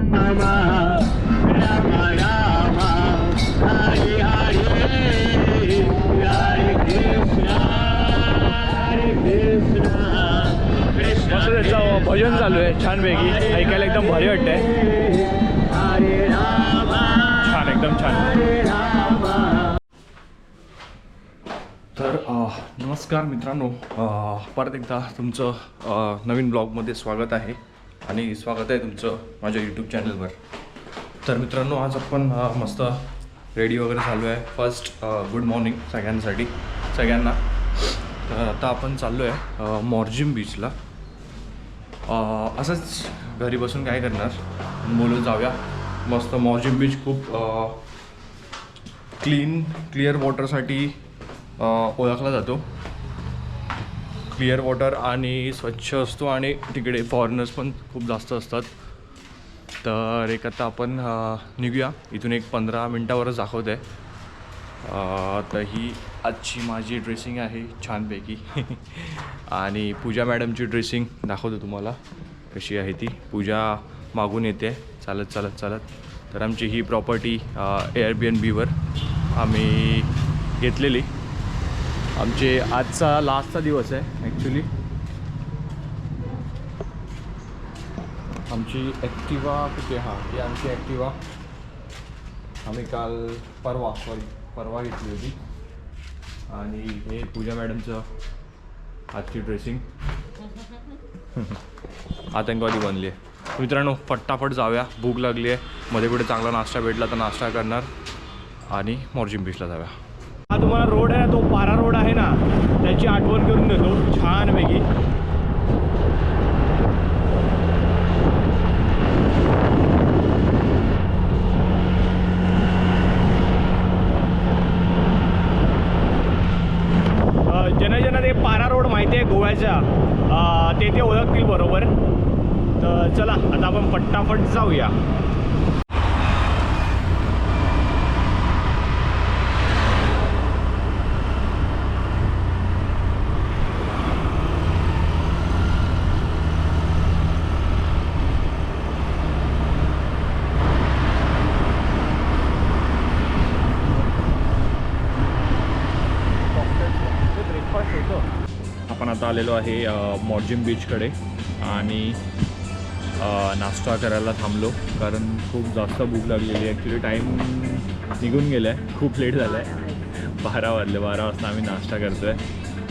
मस्त त्याचं भजन चालू आहे छानपैकी, ऐकायला एकदम भारी वाटतंय. छान, एकदम छान. तर नमस्कार मित्रांनो, परत एकदा तुमचं नवीन ब्लॉगमध्ये स्वागत आहे आणि स्वागत आहे तुमचं माझ्या यूट्यूब चॅनलवर. तर मित्रांनो, आज आपण मस्त रेडी वगैरे चालू आहे. फर्स्ट गुड मॉर्निंग सगळ्यांना. तर आता आपण चाललो आहे मॉर्जिम बीचला. असंच घरी बसून काय करणार, बोलून जाऊया. मस्त मॉर्जिम बीच खूप क्लिअर वॉटरसाठी ओळखला जातो. क्लिअर वॉटर आणि स्वच्छ असतो आणि तिकडे फॉरेनर्स पण खूप जास्त असतात. तर एक आता आपण निघूया इथून. एक 15 मिनटावरच दाखवत आहे. तर ही आजची माझी ड्रेसिंग आहे छानपैकी. आणि पूजा मॅडमची ड्रेसिंग दाखवतो तुम्हाला कशी आहे ती. पूजा मागून येते चालत. तर आमची ही प्रॉपर्टी एअरबीएनबीवर आम्ही घेतलेली. आमचे आजचा लास्टचा दिवस आहे ॲक्च्युली. आमची ॲक्टिवा कुठे, ही आमची ॲक्टिवा आम्ही परवा घेतली होती. आणि हे पूजा मॅडमचं आजची ड्रेसिंग. आतंकवादी बनली आहे. मित्रांनो, फटाफट जाऊया, भूक लागली आहे. मध्ये कुठे चांगला नाश्ता भेटला तर नाश्ता करणार आणि मॉर्जिम बीचला जाऊया. हा तुम्हाला रोड आहे, तो पारा रोड आहे ना, त्याची आठवण करून देतो छानपैकी. ज्यांना ते पारा रोड माहिती आहे गोव्याच्या, ते ओळखतील बरोबर. तर चला आता आपण फटाफट जाऊया. आपण आता आलेलो आहे मॉर्जिम बीचकडे आणि नाश्ता करायला थांबलो कारण खूप जास्त भूक लागलेली आहे. ॲक्च्युली टाईम निघून गेला आहे, खूप लेट झाला आहे. 12 वाजले. 12 वाजता आम्ही नाश्ता करतो आहे.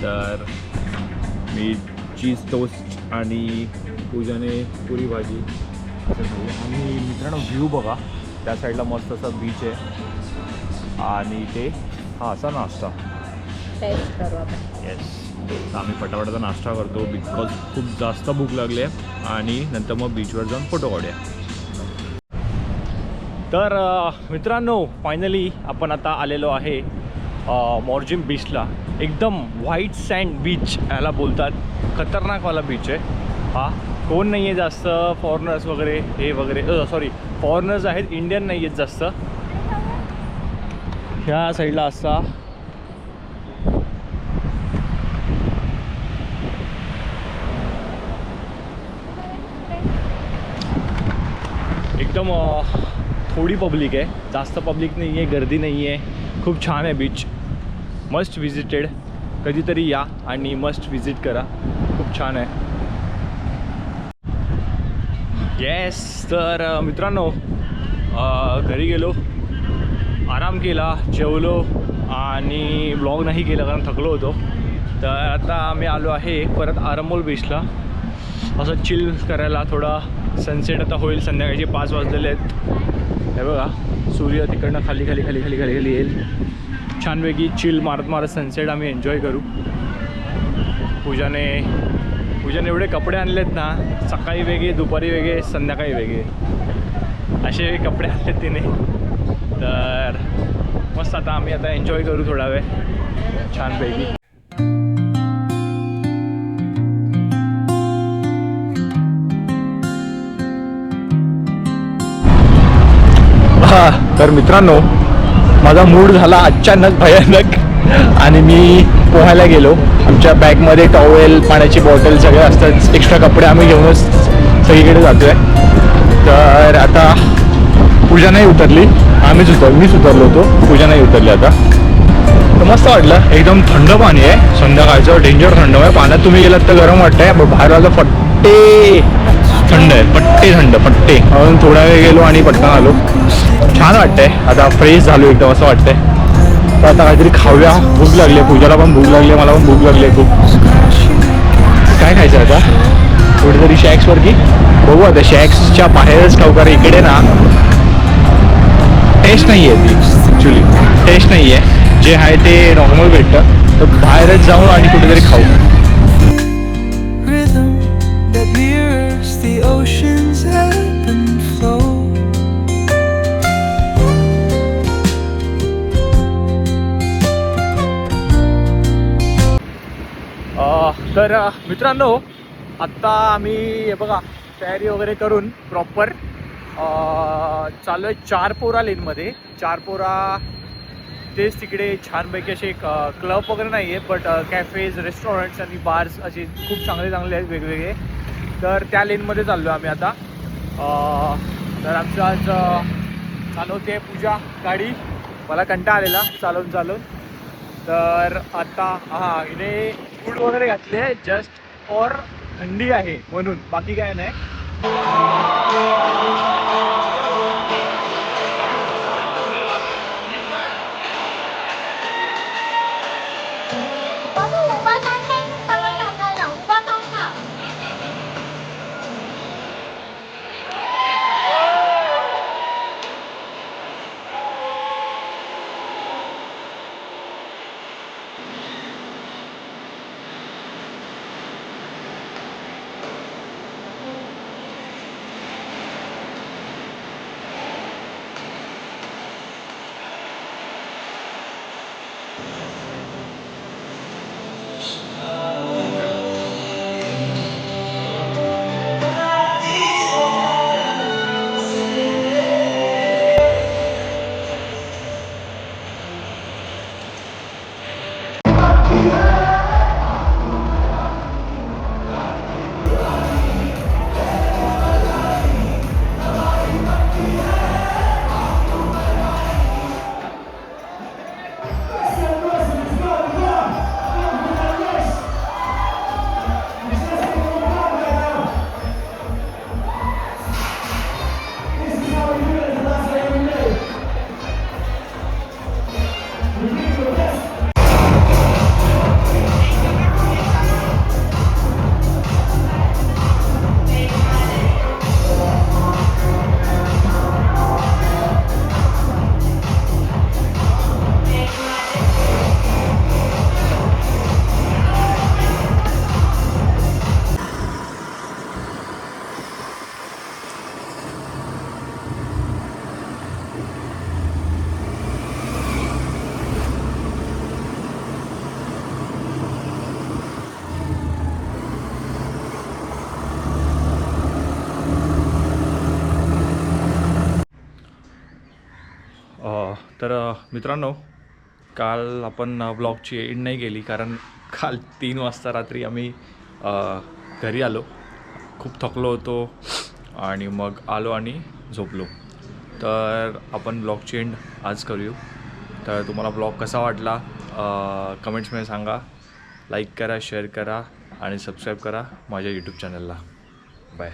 तर मी चीज टोस्ट आणि पूजाने पुरी भाजी आणि मित्रांनो व्ह्यू बघा, त्या साईडला मस्त असा बीच आहे आणि ते असा नाश्ता. येस, आम्ही फटाफटाचा नाश्ता करतो बिकॉज खूप जास्त भूक लागली आहे आणि नंतर मग बीचवर जाऊन फोटो काढूया. तर मित्रांनो, फायनली आपण आता आलेलो आहे मॉर्जिम बीचला. एकदम व्हाईट सँड बीच याला बोलतात. खतरनाकवाला बीच आहे हा. कोण नाही आहे जास्त, फॉरेनर्स वगैरे हे वगैरे, सॉरी फॉरेनर्स आहेत, इंडियन नाही आहेत जास्त. ह्या साईडला असा एकदम थोडी पब्लिक आहे, जास्त पब्लिक नाही आहे, गर्दी नाही आहे. खूप छान आहे बीच, मस्ट विजिटेड. कधीतरी या आणि मस्ट विजिट करा, खूप छान आहे. येस, तर मित्रांनो घरी गेलो, आराम केला, जेवलो आणि ब्लॉग नाही केला कारण थकलो होतो. तर आता आम्ही आलो आहे परत आरंबोल बीचला असं चिल करायला. थोडा सनसेट आता होईल, संध्याकाळचे 5 वाजलेले आहेत. हे बघा, सूर्य तिकडनं खाली येईल. छानपैकी चिल मारत सनसेट आम्ही एन्जॉय करू. पूजाने एवढे कपडे आणलेत ना, सकाळी वेगळे, दुपारी वेगळे, संध्याकाळी वेगळे, असे कपडे आणलेत तिने. तर मस्त आता आम्ही एन्जॉय करू थोडा वेळ छानपैकी. तर मित्रांनो, माझा मूड झाला अचानक भयानक आणि मी पोहायला गेलो. आमच्या बॅगमध्ये टॉवेल, पाण्याची बॉटल सगळे असतात. एक्स्ट्रा कपडे आम्ही घेऊनच सगळीकडे जातो आहे. तर आता पूजा नाही उतरली, मीच उतरलो होतो, पूजा नाही उतरली आता. तर मस्त वाटलं, एकदम थंड पाणी आहे संध्याकाळचं, डेंजर थंड आहे. पाण्यात तुम्ही गेलात तर गरम वाटतंय, बाहेर आलं फट्टे थंड आहे, फट्टे म्हणून थोडा वेळ गेलो आणि पटकन आलो. छान वाटतंय, आता फ्रेश झालो एकदम असं वाटतंय. तर आता काहीतरी खाऊया, भूक लागली आहे, पूजाला पण भूक लागली आहे, मला पण भूक लागली आहे खूप. काय खायचं आता, कुठेतरी शॅक्सवर की बघू आता. शॅक्सच्या बाहेरच खाऊ, कारण इकडे ना टेस्ट नाही आहे, ती ॲक्च्युली टेस्ट नाही आहे, जे आहे ते नॉर्मल भेटतं. तर बाहेरच जाऊन आणि कुठेतरी खाऊ. तर मित्रांनो, आत्ता आम्ही हे बघा तयारी वगैरे करून प्रॉपर चालू आहे चारपोरा लेनमध्ये. चारपोरा तेच तिकडे छानपैकी असे क्लब वगैरे नाही आहे, बट कॅफेज, रेस्टॉरंट्स आणि बार्स असे खूप चांगले आहेत वेगवेगळे. तर त्या लेनमध्ये चाललो आहे आम्ही आता. तर आमचं आज चालवते पूजा गाडी, मला कंटाळा आलेला चालवून. तर आता हिने फूड वगैरे घातले आहे जस्ट फॉर थंडी आहे म्हणून, बाकी काय नाही. तर मित्रांनो, काल आपण ब्लॉगची एंड नाही केली, कारण काल 3 वाजता रात्री आम्ही घरी आलो. खूप थकलो होतो आणि मग आलो आणि झोपलो. तर आपण ब्लॉगची एंड आज करूया. तर तुम्हाला ब्लॉग कसा वाटला कमेंट्समध्ये सांगा. लाईक करा, शेअर करा आणि सबस्क्राईब करा माझ्या यूट्यूब चॅनलला. बाय.